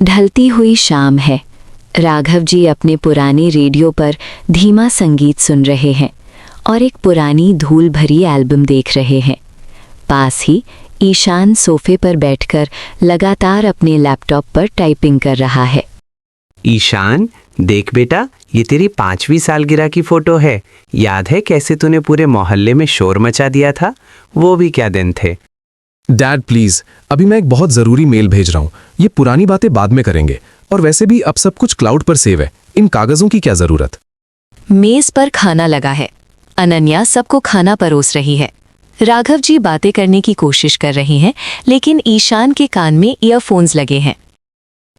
ढलती हुई शाम है। राघव जी अपने पुराने रेडियो पर धीमा संगीत सुन रहे हैं और एक पुरानी धूल भरी एल्बम देख रहे हैं। पास ही ईशान सोफे पर बैठकर लगातार अपने लैपटॉप पर टाइपिंग कर रहा है। ईशान, देख बेटा, ये तेरी 5वीं सालगिरह की फोटो है। याद है कैसे तूने पूरे मोहल्ले में शोर मचा दिया था? वो भी क्या दिन थे। डैड प्लीज, अभी मैं एक बहुत जरूरी मेल भेज रहा हूँ। ये पुरानी बातें बाद में करेंगे, और वैसे भी अब सब कुछ क्लाउड पर सेव है। इन कागजों की क्या जरूरत। मेज पर खाना लगा है। अनन्या सबको खाना परोस रही है। राघव जी बातें करने की कोशिश कर रही हैं, लेकिन ईशान के कान में ईयरफोन्स लगे हैं।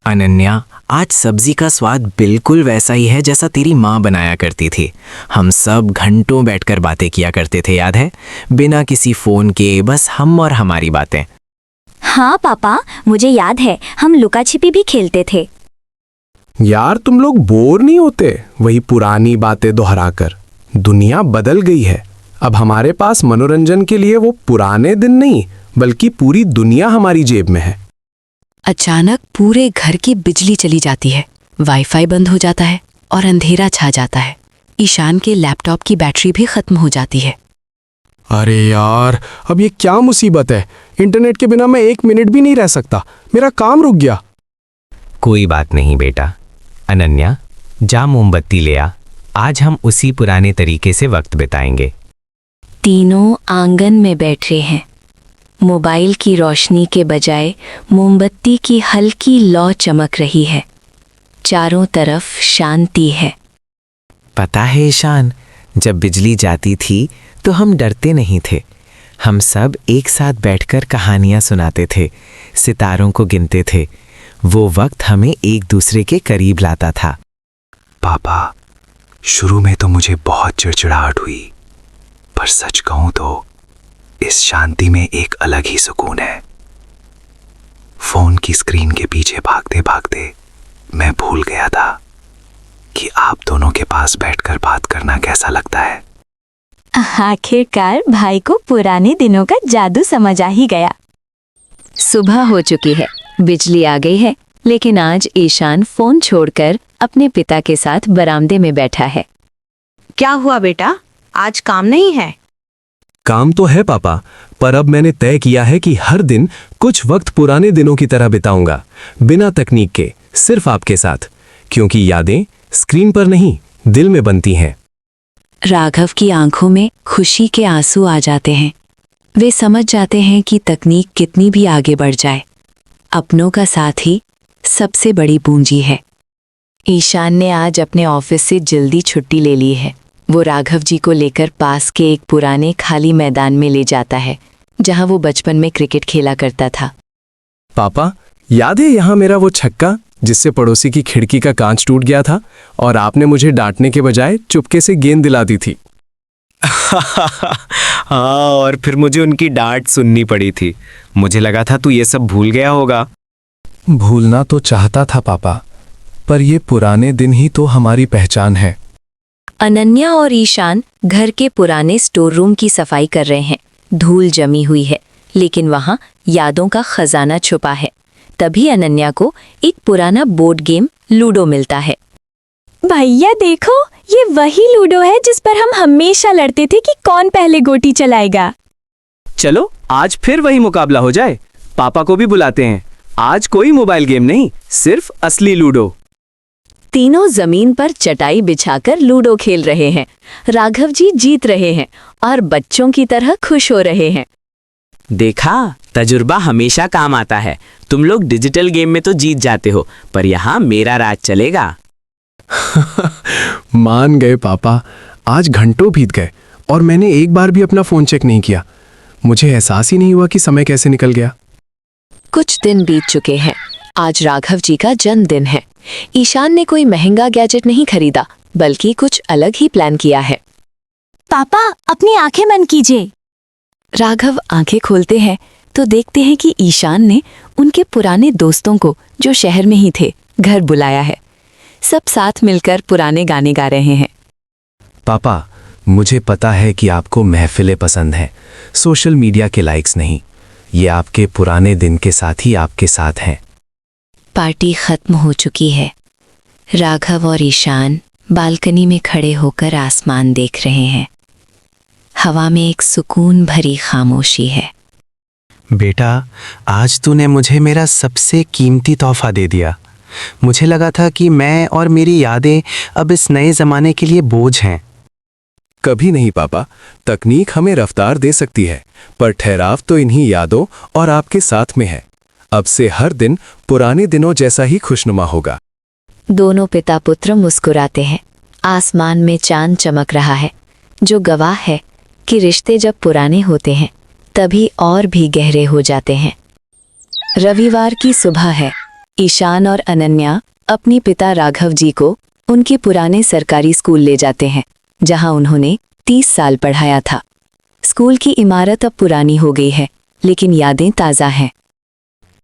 अनन्या, आज सब्जी का स्वाद बिल्कुल वैसा ही है जैसा तेरी माँ बनाया करती थी। हम सब घंटों बैठकर बातें किया करते थे, याद है? बिना किसी फोन के, बस हम और हमारी बातें। हाँ पापा, मुझे याद है, हम लुका छिपी भी खेलते थे। यार तुम लोग बोर नहीं होते वही पुरानी बातें दोहराकर? दुनिया बदल गई है। अब हमारे पास मनोरंजन के लिए वो पुराने दिन नहीं, बल्कि पूरी दुनिया हमारी जेब में है। अचानक पूरे घर की बिजली चली जाती है, वाईफाई बंद हो जाता है और अंधेरा छा जाता है। ईशान के लैपटॉप की बैटरी भी खत्म हो जाती है। अरे यार, अब ये क्या मुसीबत है। इंटरनेट के बिना मैं 1 मिनट भी नहीं रह सकता। मेरा काम रुक गया। कोई बात नहीं बेटा। अनन्या, जा मोमबत्ती ले आ। आज हम उसी पुराने तरीके से वक्त बिताएंगे। तीनों आंगन में बैठे हैं। मोबाइल की रोशनी के बजाय मोमबत्ती की हल्की लौ चमक रही है। चारों तरफ शांति है। पता है ईशान, जब बिजली जाती थी तो हम डरते नहीं थे। हम सब एक साथ बैठकर कहानियां सुनाते थे, सितारों को गिनते थे। वो वक्त हमें एक दूसरे के करीब लाता था। पापा, शुरू में तो मुझे बहुत चिड़चिड़ाहट हुई, पर सच कहूं तो इस शांति में एक अलग ही सुकून है। फोन की स्क्रीन के पीछे भागते भागते मैं भूल गया था कि आप दोनों के पास बैठकर बात करना कैसा लगता है। आखिरकार भाई को पुराने दिनों का जादू समझ आ ही गया। सुबह हो चुकी है, बिजली आ गई है, लेकिन आज ईशान फोन छोड़कर अपने पिता के साथ बरामदे में बैठा है। क्या हुआ बेटा, आज काम नहीं है? काम तो है पापा, पर अब मैंने तय किया है कि हर दिन कुछ वक्त पुराने दिनों की तरह बिताऊंगा, बिना तकनीक के, सिर्फ आपके साथ। क्योंकि यादें स्क्रीन पर नहीं, दिल में बनती हैं। राघव की आंखों में खुशी के आंसू आ जाते हैं। वे समझ जाते हैं कि तकनीक कितनी भी आगे बढ़ जाए, अपनों का साथ ही सबसे बड़ी पूंजी है। ईशान ने आज अपने ऑफिस से जल्दी छुट्टी ले ली है। वो राघव जी को लेकर पास के एक पुराने खाली मैदान में ले जाता है, जहां वो बचपन में क्रिकेट खेला करता था। पापा, याद है यहाँ मेरा वो छक्का जिससे पड़ोसी की खिड़की का कांच टूट गया था और आपने मुझे डांटने के बजाय चुपके से गेंद दिला दी थी? हाँ, और फिर मुझे उनकी डांट सुननी पड़ी थी। मुझे लगा था तू ये सब भूल गया होगा। भूलना तो चाहता था पापा, पर ये पुराने दिन ही तो हमारी पहचान है। अनन्या और ईशान घर के पुराने स्टोर रूम की सफाई कर रहे हैं। धूल जमी हुई है, लेकिन वहां यादों का खजाना छुपा है। तभी अनन्या को एक पुराना बोर्ड गेम लूडो मिलता है। भैया देखो, ये वही लूडो है जिस पर हम हमेशा लड़ते थे कि कौन पहले गोटी चलाएगा। चलो आज फिर वही मुकाबला हो जाए। पापा को भी बुलाते हैं। आज कोई मोबाइल गेम नहीं, सिर्फ असली लूडो। तीनों जमीन पर चटाई बिछाकर लूडो खेल रहे हैं। राघव जी जीत रहे हैं और बच्चों की तरह खुश हो रहे हैं। देखा, तजुर्बा हमेशा काम आता है। तुम लोग डिजिटल गेम में तो जीत जाते हो, पर यहाँ मेरा राज चलेगा। मान गए पापा। आज घंटों बीत गए और मैंने एक बार भी अपना फोन चेक नहीं किया। मुझे एहसास ही नहीं हुआ कि समय कैसे निकल गया। कुछ दिन बीत चुके हैं। आज राघव जी का जन्मदिन है। ईशान ने कोई महंगा गैजेट नहीं खरीदा, बल्कि कुछ अलग ही प्लान किया है। पापा, अपनी आंखें बंद कीजिए। राघव आंखें खोलते हैं तो देखते हैं कि ईशान ने उनके पुराने दोस्तों को, जो शहर में ही थे, घर बुलाया है। सब साथ मिलकर पुराने गाने गा रहे हैं। पापा, मुझे पता है कि आपको महफिलें पसंद हैं, सोशल मीडिया के लाइक्स नहीं। ये आपके पुराने दिन के साथ ही आपके साथ हैं। पार्टी खत्म हो चुकी है। राघव और ईशान बालकनी में खड़े होकर आसमान देख रहे हैं। हवा में एक सुकून भरी खामोशी है। बेटा, आज तूने मुझे मेरा सबसे कीमती तोहफा दे दिया। मुझे लगा था कि मैं और मेरी यादें अब इस नए ज़माने के लिए बोझ हैं। कभी नहीं पापा, तकनीक हमें रफ्तार दे सकती है, पर ठहराव तो इन्हीं यादों और आपके साथ में है। अब से हर दिन पुराने दिनों जैसा ही खुशनुमा होगा। दोनों पिता पुत्र मुस्कुराते हैं। आसमान में चांद चमक रहा है, जो गवाह है कि रिश्ते जब पुराने होते हैं तभी और भी गहरे हो जाते हैं। रविवार की सुबह है। ईशान और अनन्या अपनी पिता राघव जी को उनके पुराने सरकारी स्कूल ले जाते हैं, जहां उन्होंने 30 साल पढ़ाया था। स्कूल की इमारत अब पुरानी हो गई है, लेकिन यादें ताज़ा हैं।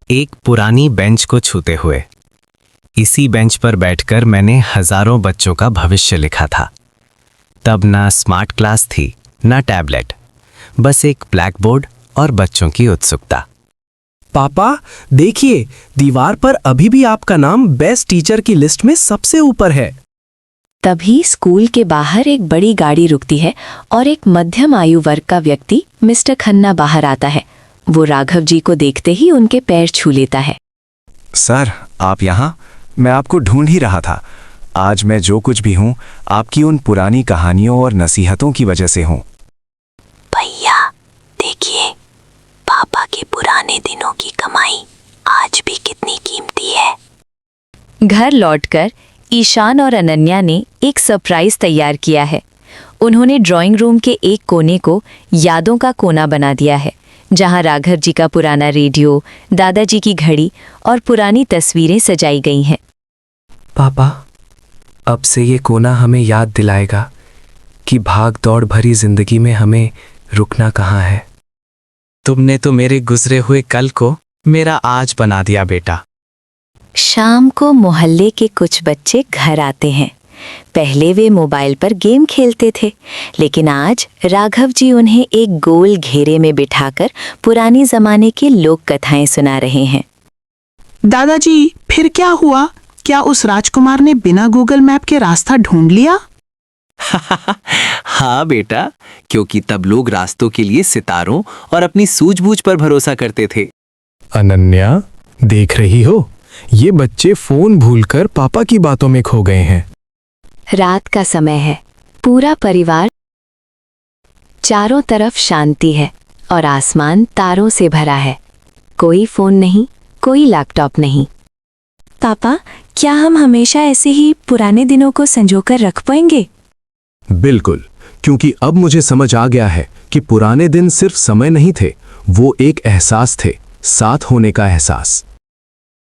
एक पुरानी बेंच को छूते हुए, इसी बेंच पर बैठकर मैंने हजारों बच्चों का भविष्य लिखा था। तब ना स्मार्ट क्लास थी, ना टैबलेट, बस एक ब्लैक बोर्ड और बच्चों की उत्सुकता। पापा देखिए, दीवार पर अभी भी आपका नाम बेस्ट टीचर की लिस्ट में सबसे ऊपर है। तभी स्कूल के बाहर एक बड़ी गाड़ी रुकती है और एक मध्यम आयु वर्ग का व्यक्ति मिस्टर खन्ना बाहर आता है। वो राघव जी को देखते ही उनके पैर छू लेता है। सर, आप यहाँ? मैं आपको ढूंढ ही रहा था। आज मैं जो कुछ भी हूँ आपकी उन पुरानी कहानियों और नसीहतों की वजह से हूँ। भैया देखिए, पापा के पुराने दिनों की कमाई आज भी कितनी कीमती है। घर लौटकर ईशान और अनन्या ने एक सरप्राइज तैयार किया है। उन्होंने ड्राइंग रूम के एक कोने को यादों का कोना बना दिया है, जहां राघव जी का पुराना रेडियो, दादाजी की घड़ी और पुरानी तस्वीरें सजाई गई हैं। पापा, अब से ये कोना हमें याद दिलाएगा कि भाग दौड़ भरी जिंदगी में हमें रुकना कहाँ है। तुमने तो मेरे गुजरे हुए कल को मेरा आज बना दिया बेटा। शाम को मोहल्ले के कुछ बच्चे घर आते हैं। पहले वे मोबाइल पर गेम खेलते थे, लेकिन आज राघव जी उन्हें एक गोल घेरे में बिठाकर पुरानी जमाने की लोक कथाएं सुना रहे हैं। दादाजी, फिर क्या हुआ? क्या उस राजकुमार ने बिना गूगल मैप के रास्ता ढूंढ लिया? हाँ बेटा, क्योंकि तब लोग रास्तों के लिए सितारों और अपनी सूझबूझ पर भरोसा करते थे। अनन्या, देख रही हो, ये बच्चे फोन भूलकर पापा की बातों में खो गए हैं। रात का समय है। पूरा परिवार, चारों तरफ शांति है और आसमान तारों से भरा है। कोई फोन नहीं, कोई लैपटॉप नहीं। पापा, क्या हम हमेशा ऐसे ही पुराने दिनों को संजोकर रख पाएंगे? बिल्कुल, क्योंकि अब मुझे समझ आ गया है कि पुराने दिन सिर्फ समय नहीं थे, वो एक एहसास थे, साथ होने का एहसास।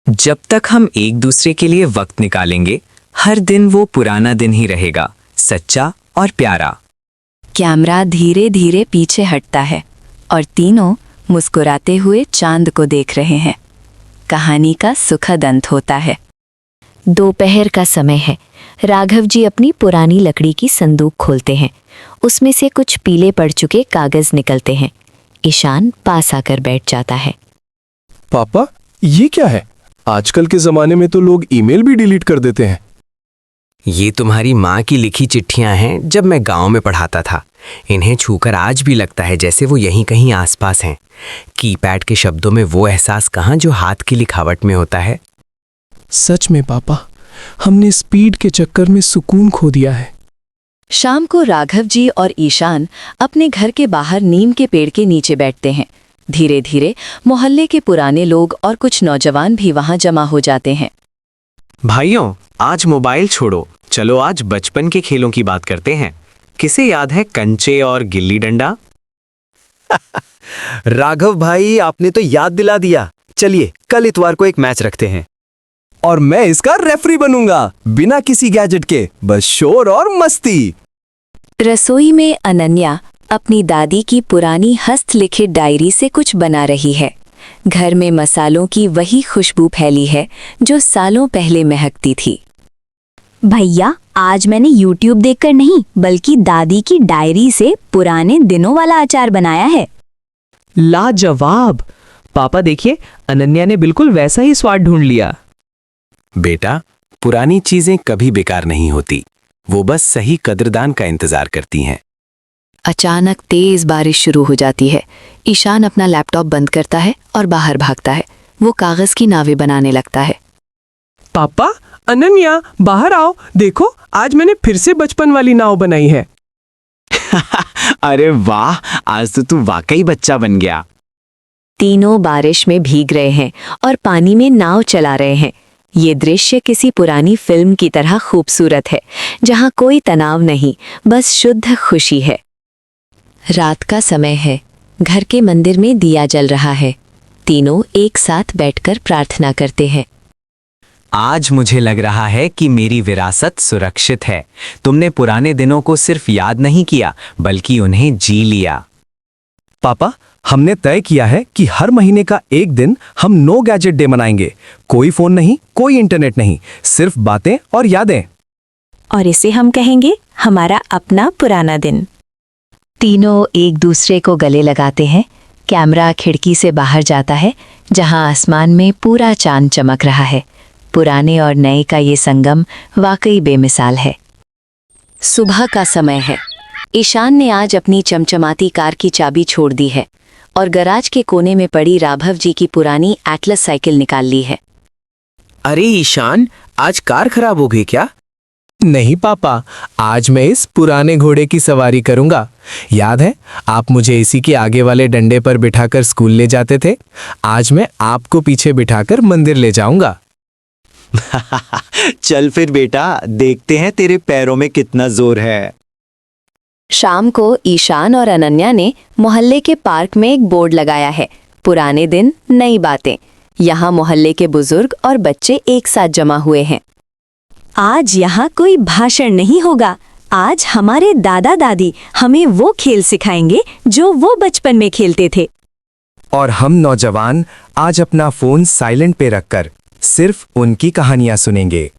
जब तक हम एक दूसरे के लिए वक्त निकालेंगे, हर दिन वो पुराना दिन ही रहेगा, सच्चा और प्यारा। कैमरा धीरे धीरे पीछे हटता है और तीनों मुस्कुराते हुए चांद को देख रहे हैं। कहानी का सुखद अंत होता है। दोपहर का समय है। राघव जी अपनी पुरानी लकड़ी की संदूक खोलते हैं। उसमें से कुछ पीले पड़ चुके कागज निकलते हैं। ईशान पास आकर बैठ जाता है। पापा, ये क्या है? आजकल के जमाने में तो लोग ईमेल भी डिलीट कर देते हैं। ये तुम्हारी माँ की लिखी चिट्ठियां हैं, जब मैं गांव में पढ़ाता था। इन्हें छूकर आज भी लगता है जैसे वो यहीं कहीं आसपास हैं। कीपैड के शब्दों में वो एहसास कहाँ जो हाथ की लिखावट में होता है। सच में पापा, हमने स्पीड के चक्कर में सुकून खो दिया है। शाम को राघव जी और ईशान अपने घर के बाहर नीम के पेड़ के नीचे बैठते हैं। धीरे धीरे मोहल्ले के पुराने लोग और कुछ नौजवान भी वहां जमा हो जाते हैं। भाइयों, आज मोबाइल छोड़ो, चलो आज बचपन के खेलों की बात करते हैं। किसे याद है कंचे और गिल्ली डंडा? राघव भाई, आपने तो याद दिला दिया। चलिए कल इतवार को एक मैच रखते हैं। और मैं इसका रेफरी बनूंगा, बिना किसी गैजेट के, बस शोर और मस्ती। रसोई में अनन्या अपनी दादी की पुरानी हस्तलिखित डायरी से कुछ बना रही है। घर में मसालों की वही खुशबू फैली है जो सालों पहले महकती थी। भैया, आज मैंने YouTube देखकर नहीं, बल्कि दादी की डायरी से पुराने दिनों वाला अचार बनाया है। लाजवाब! पापा देखिए, अनन्या ने बिल्कुल वैसा ही स्वाद ढूंढ लिया। बेटा, पुरानी चीजें कभी बेकार नहीं होती, वो बस सही कद्रदान का इंतजार करती हैं। अचानक तेज बारिश शुरू हो जाती है। ईशान अपना लैपटॉप बंद करता है और बाहर भागता है। वो कागज की नावें बनाने लगता है। पापा, अनन्या, बाहर आओ, देखो आज मैंने फिर से बचपन वाली नाव बनाई है। अरे वाह, आज तो तू वाकई बच्चा बन गया। तीनों बारिश में भीग रहे हैं और पानी में नाव चला रहे हैं। ये दृश्य किसी पुरानी फिल्म की तरह खूबसूरत है, जहाँ कोई तनाव नहीं, बस शुद्ध खुशी है। रात का समय है। घर के मंदिर में दिया जल रहा है। तीनों एक साथ बैठकर प्रार्थना करते हैं। आज मुझे लग रहा है कि मेरी विरासत सुरक्षित है। तुमने पुराने दिनों को सिर्फ याद नहीं किया, बल्कि उन्हें जी लिया। पापा, हमने तय किया है कि हर महीने का एक दिन हम नो गैजेट डे मनाएंगे। कोई फोन नहीं, कोई इंटरनेट नहीं, सिर्फ बातें और यादें। और इसे हम कहेंगे हमारा अपना पुराना दिन। तीनों एक दूसरे को गले लगाते हैं। कैमरा खिड़की से बाहर जाता है, जहां आसमान में पूरा चांद चमक रहा है। पुराने और नए का ये संगम वाकई बेमिसाल है। सुबह का समय है। ईशान ने आज अपनी चमचमाती कार की चाबी छोड़ दी है और गराज के कोने में पड़ी राघव जी की पुरानी एटलस साइकिल निकाल ली है। अरे ईशान, आज कार खराब हो गई क्या? नहीं पापा, आज मैं इस पुराने घोड़े की सवारी करूंगा। याद है, आप मुझे इसी के आगे वाले डंडे पर बिठाकर स्कूल ले जाते थे। आज मैं आपको पीछे बिठाकर मंदिर ले जाऊंगा। चल फिर बेटा, देखते हैं तेरे पैरों में कितना जोर है। शाम को ईशान और अनन्या ने मोहल्ले के पार्क में एक बोर्ड लगाया है, पुराने दिन नई बातें। यहाँ मोहल्ले के बुजुर्ग और बच्चे एक साथ जमा हुए हैं। आज यहाँ कोई भाषण नहीं होगा। आज हमारे दादा दादी हमें वो खेल सिखाएंगे जो वो बचपन में खेलते थे। और हम नौजवान आज अपना फोन साइलेंट पे रखकर सिर्फ उनकी कहानियां सुनेंगे।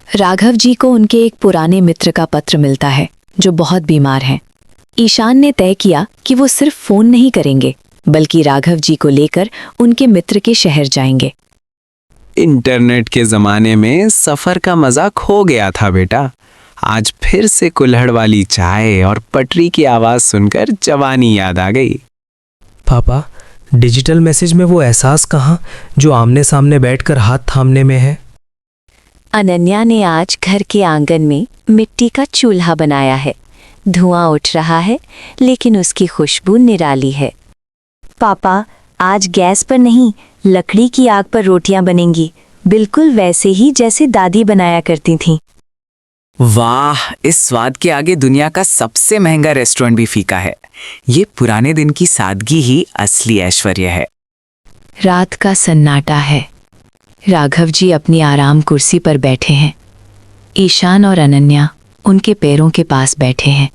राघव जी को उनके एक पुराने मित्र का पत्र मिलता है, जो बहुत बीमार हैं। ईशान ने तय किया कि वो सिर्फ फोन नहीं करेंगे, बल्कि राघव जी को लेकर उनके मित्र के शहर जाएंगे। इंटरनेट के जमाने में सफर का मजा खो गया था बेटा। आज फिर से कुल्हड़ वाली चाय और पटरी की आवाज सुनकर जवानी याद आ गई। पापा, डिजिटल मैसेज में वो एहसास कहाँ जो आमने सामने बैठकर हाथ थामने में है। अनन्या ने आज घर के आंगन में मिट्टी का चूल्हा बनाया है। धुआं उठ रहा है, लेकिन उसकी खुशबू निराली है। पापा, आज गैस पर नहीं, लकड़ी की आग पर रोटियां बनेंगी, बिल्कुल वैसे ही जैसे दादी बनाया करती थीं। वाह, इस स्वाद के आगे दुनिया का सबसे महंगा रेस्टोरेंट भी फीका है। ये पुराने दिन की सादगी ही असली ऐश्वर्य है। रात का सन्नाटा है। राघव जी अपनी आराम कुर्सी पर बैठे हैं। ईशान और अनन्या उनके पैरों के पास बैठे हैं।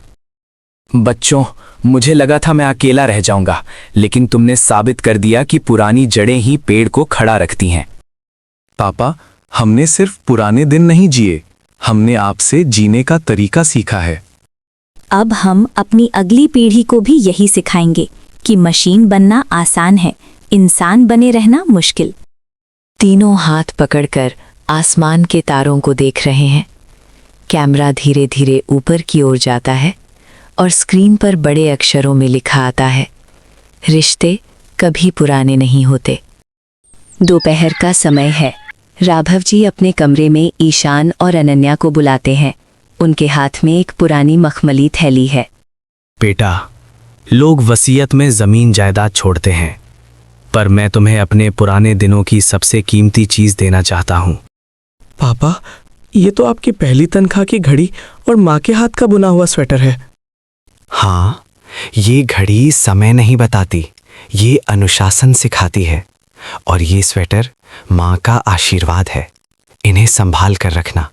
बच्चों, मुझे लगा था मैं अकेला रह जाऊंगा, लेकिन तुमने साबित कर दिया कि पुरानी जड़ें ही पेड़ को खड़ा रखती हैं। पापा, हमने सिर्फ पुराने दिन नहीं जिए, हमने आपसे जीने का तरीका सीखा है। अब हम अपनी अगली पीढ़ी को भी यही सिखाएंगे कि मशीन बनना आसान है, इंसान बने रहना मुश्किल। तीनों हाथ पकड़कर आसमान के तारों को देख रहे हैं। कैमरा धीरे धीरे ऊपर की ओर जाता है और स्क्रीन पर बड़े अक्षरों में लिखा आता है, रिश्ते कभी पुराने नहीं होते। दोपहर का समय है। राघव जी अपने कमरे में ईशान और अनन्या को बुलाते हैं। उनके हाथ में एक पुरानी मखमली थैली है। बेटा, लोग वसीयत में जमीन जायदाद छोड़ते हैं, पर मैं तुम्हें अपने पुराने दिनों की सबसे कीमती चीज देना चाहता हूँ। पापा, ये तो आपकी पहली तनख्वाह की घड़ी और माँ के हाथ का बुना हुआ स्वेटर है। हाँ, ये घड़ी समय नहीं बताती, ये अनुशासन सिखाती है। और ये स्वेटर माँ का आशीर्वाद है। इन्हें संभाल कर रखना,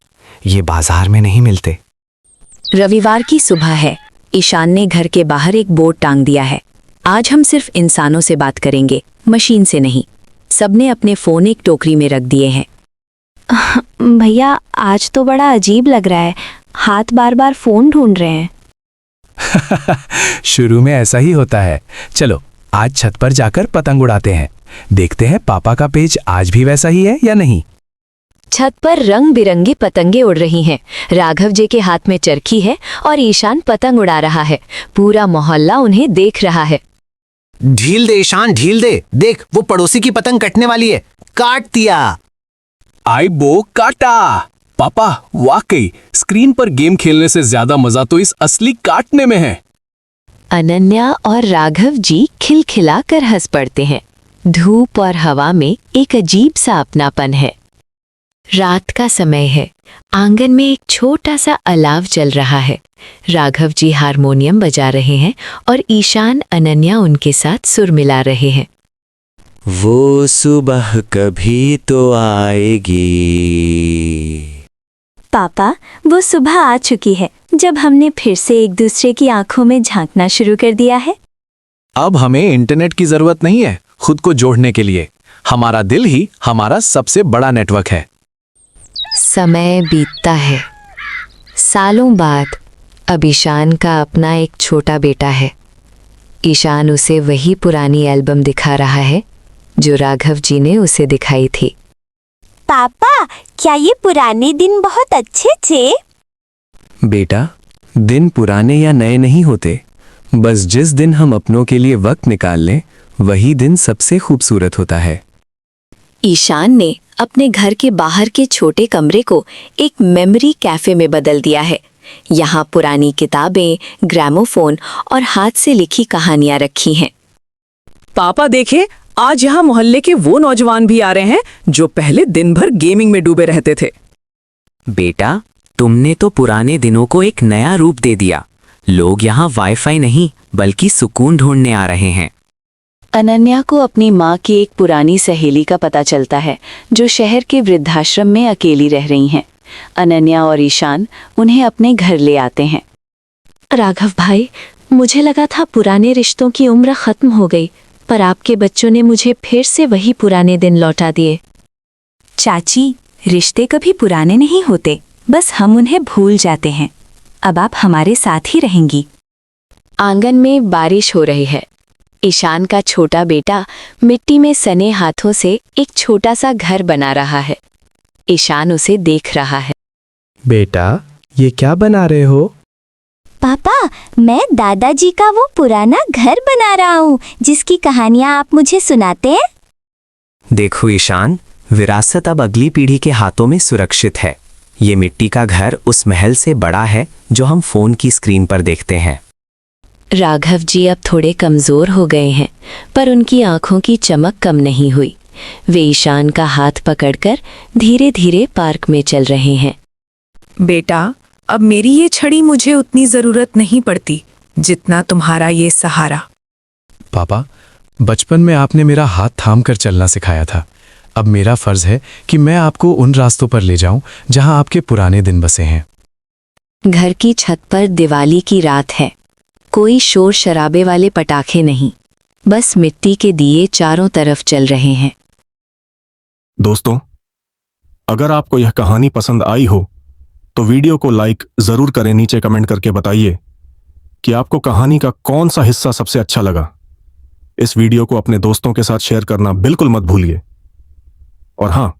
ये बाजार में नहीं मिलते। रविवार की सुबह है। ईशान ने घर के बाहर एक बोर्ड टांग दिया है, आज हम सिर्फ इंसानों से बात करेंगे, मशीन से नहीं। सबने अपने फोन एक टोकरी में रख दिए हैं। भैया, आज तो बड़ा अजीब लग रहा है, हाथ बार बार फोन ढूंढ रहे हैं। शुरू में ऐसा ही होता है। चलो आज छत पर जाकर पतंग उड़ाते हैं, देखते हैं पापा का पेज आज भी वैसा ही है या नहीं। छत पर रंग बिरंगी पतंगे उड़ रही हैं। राघव जी के हाथ में चरखी है और ईशान पतंग उड़ा रहा है। पूरा मोहल्ला उन्हें देख रहा है। ढील दे ईशान, ढील दे। देख, वो पड़ोसी की पतंग कटने वाली है। काट दिया। आई बो काटा। पापा, वाकई स्क्रीन पर गेम खेलने से ज्यादा मजा तो इस असली काटने में है। अनन्या और राघव जी खिलखिलाकर हंस पड़ते हैं। धूप और हवा में एक अजीब सा अपनापन है। रात का समय है। आंगन में एक छोटा सा अलाव जल रहा है। राघव जी हारमोनियम बजा रहे हैं और ईशान अनन्या उनके साथ सुर मिला रहे हैं। वो सुबह कभी तो आएगी। पापा, वो सुबह आ चुकी है जब हमने फिर से एक दूसरे की आंखों में झांकना शुरू कर दिया है। अब हमें इंटरनेट की जरूरत नहीं है खुद को जोड़ने के लिए। हमारा दिल ही हमारा सबसे बड़ा नेटवर्क है। समय बीतता है। सालों बाद अब ईशान का अपना एक छोटा बेटा है। ईशान उसे वही पुरानी एल्बम दिखा रहा है जो राघव जी ने उसे दिखाई थी। पापा, क्या ये पुराने दिन बहुत अच्छे थे? बेटा, दिन पुराने या नए नहीं होते, बस जिस दिन हम अपनों के लिए वक्त निकाल लें वही दिन सबसे खूबसूरत होता है। ईशान ने अपने घर के बाहर के छोटे कमरे को एक मेमोरी कैफे में बदल दिया है। यहाँ पुरानी किताबें, ग्रामोफोन और हाथ से लिखी कहानियां रखी हैं। पापा देखे, आज यहाँ मोहल्ले के वो नौजवान भी आ रहे हैं जो पहले दिन भर गेमिंग में डूबे रहते थे। बेटा, तुमने तो पुराने दिनों को एक नया रूप दे दिया। लोग यहाँ वाईफाई नहीं बल्कि सुकून ढूंढने आ रहे हैं। अनन्या को अपनी माँ की एक पुरानी सहेली का पता चलता है जो शहर के वृद्धाश्रम में अकेली रह रही हैं। अनन्या और ईशान उन्हें अपने घर ले आते हैं। राघव भाई, मुझे लगा था पुराने रिश्तों की उम्र खत्म हो गई, पर आपके बच्चों ने मुझे फिर से वही पुराने दिन लौटा दिए। चाची, रिश्ते कभी पुराने नहीं होते, बस हम उन्हें भूल जाते हैं। अब आप हमारे साथ ही रहेंगी। आंगन में बारिश हो रही है। ईशान का छोटा बेटा मिट्टी में सने हाथों से एक छोटा सा घर बना रहा है। ईशान उसे देख रहा है। बेटा, ये क्या बना रहे हो? पापा, मैं दादाजी का वो पुराना घर बना रहा हूँ जिसकी कहानियाँ आप मुझे सुनाते हैं। देखो ईशान, विरासत अब अगली पीढ़ी के हाथों में सुरक्षित है। ये मिट्टी का घर उस महल से बड़ा है जो हम फोन की स्क्रीन पर देखते हैं। राघव जी अब थोड़े कमजोर हो गए हैं, पर उनकी आंखों की चमक कम नहीं हुई। वे ईशान का हाथ पकड़कर धीरे धीरे पार्क में चल रहे हैं। बेटा, अब मेरी ये छड़ी मुझे उतनी जरूरत नहीं पड़ती जितना तुम्हारा ये सहारा। पापा, बचपन में आपने मेरा हाथ थाम कर चलना सिखाया था। अब मेरा फर्ज है कि मैं आपको उन रास्तों पर ले जाऊं जहां आपके पुराने दिन बसे हैं। घर की छत पर दिवाली की रात है। कोई शोर शराबे वाले पटाखे नहीं, बस मिट्टी के दिए चारों तरफ चल रहे हैं। दोस्तों, अगर आपको यह कहानी पसंद आई हो तो वीडियो को लाइक जरूर करें। नीचे कमेंट करके बताइए कि आपको कहानी का कौन सा हिस्सा सबसे अच्छा लगा। इस वीडियो को अपने दोस्तों के साथ शेयर करना बिल्कुल मत भूलिए। और हां,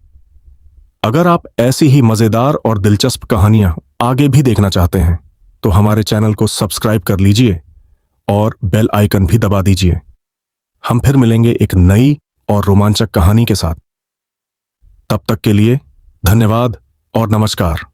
अगर आप ऐसी ही मजेदार और दिलचस्प कहानियां आगे भी देखना चाहते हैं तो हमारे चैनल को सब्सक्राइब कर लीजिए और बेल आइकन भी दबा दीजिए। हम फिर मिलेंगे एक नई और रोमांचक कहानी के साथ। तब तक के लिए धन्यवाद और नमस्कार।